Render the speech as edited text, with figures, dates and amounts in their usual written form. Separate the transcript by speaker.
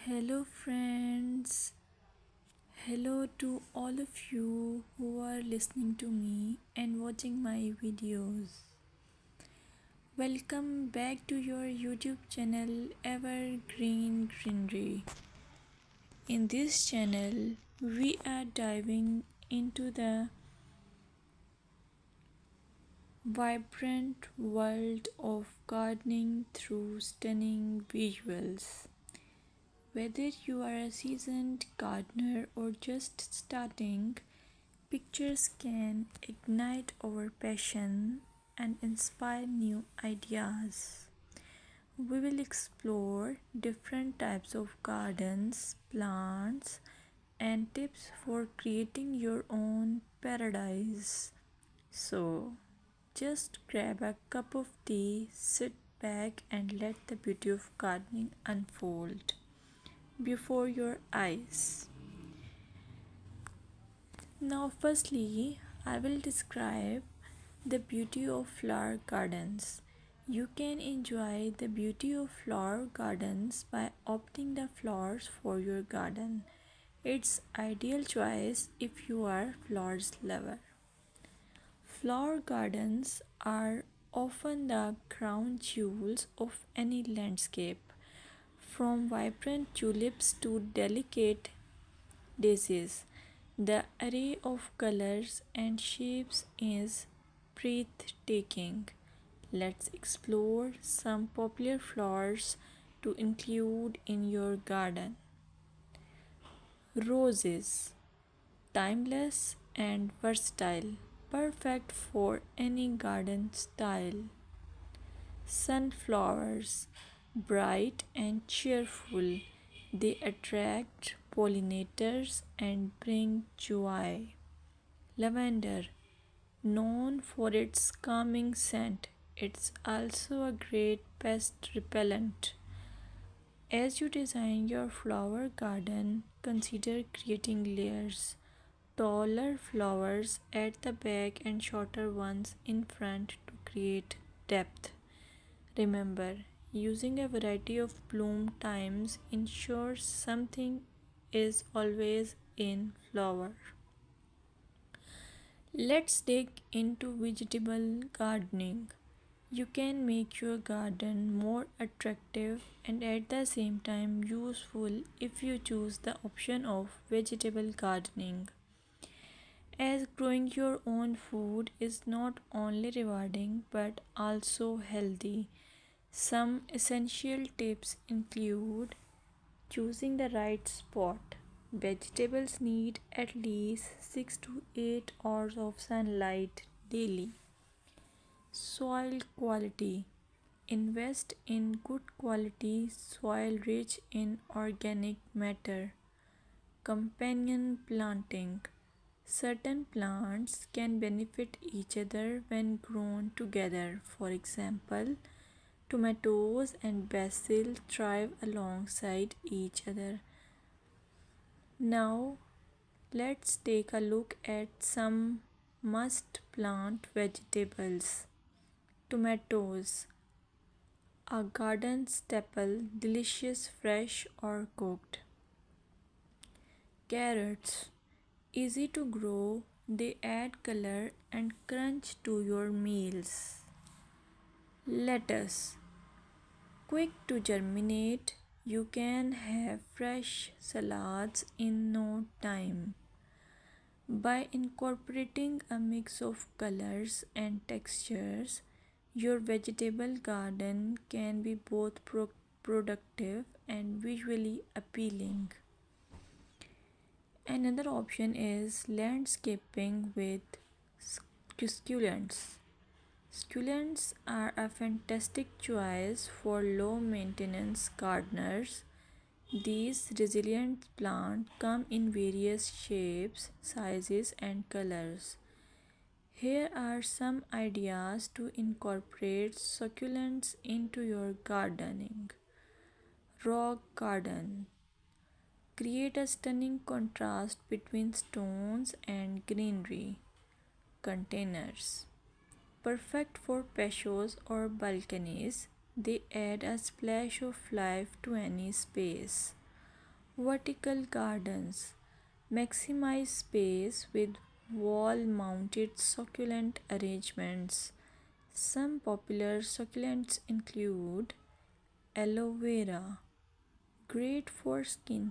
Speaker 1: Hello, friends. Hello to all of you who are listening to me and watching my videos. Welcome back to your YouTube channel Evergreen Greenery. In this channel, we are diving into the vibrant world of gardening through stunning visuals. Whether you are a seasoned gardener or just starting, pictures can ignite our passion and inspire new ideas. We will explore different types of gardens, plants, and tips for creating your own paradise. So, just grab a cup of tea, sit back, and let the beauty of gardening unfold before your eyes. Now, firstly, I will describe the beauty of flower gardens. You can enjoy the beauty of flower gardens by opting the flowers for your garden. It's ideal choice if you are flowers lover. Flower gardens are often the crown jewels of any landscape, from vibrant tulips to delicate daisies. The array of colors and shapes is breathtaking. Let's explore some popular flowers to include in your garden. Roses, timeless and versatile, perfect for any garden style. Sunflowers, bright and cheerful, they attract pollinators and bring joy. Lavender, known for its calming scent, it's also a great pest repellent. As you design your flower garden, consider creating layers. Taller flowers at the back and shorter ones in front to create depth. Remember, using a variety of bloom times ensures something is always in flower. Let's dig into vegetable gardening. You can make your garden more attractive and at the same time useful if you choose the option of vegetable gardening. As growing your own food is not only rewarding but also healthy. Some essential tips include choosing the right spot. Vegetables need at least 6 to 8 hours of sunlight daily. Soil quality. Invest in good quality soil rich in organic matter. Companion planting. Certain plants can benefit each other when grown together. For example, tomatoes and basil thrive alongside each other. Now, let's take a look at some must plant vegetables. Tomatoes, a garden staple, delicious fresh or cooked. Carrots, easy to grow, they add color and crunch to your meals. Lettuce, quick to germinate, you can have fresh salads in no time. By incorporating a mix of colors and textures, your vegetable garden can be both productive and visually appealing. Another option is landscaping with succulents. Succulents are a fantastic choice for low maintenance gardeners. These resilient plants come in various shapes, sizes, and colors. Here are some ideas to incorporate succulents into your gardening. Rock garden. Create a stunning contrast between stones and greenery. Containers. Perfect for patios or balconies, they add a splash of life to any space. Vertical gardens maximize space with wall mounted succulent arrangements. Some popular succulents include aloe vera, great for skin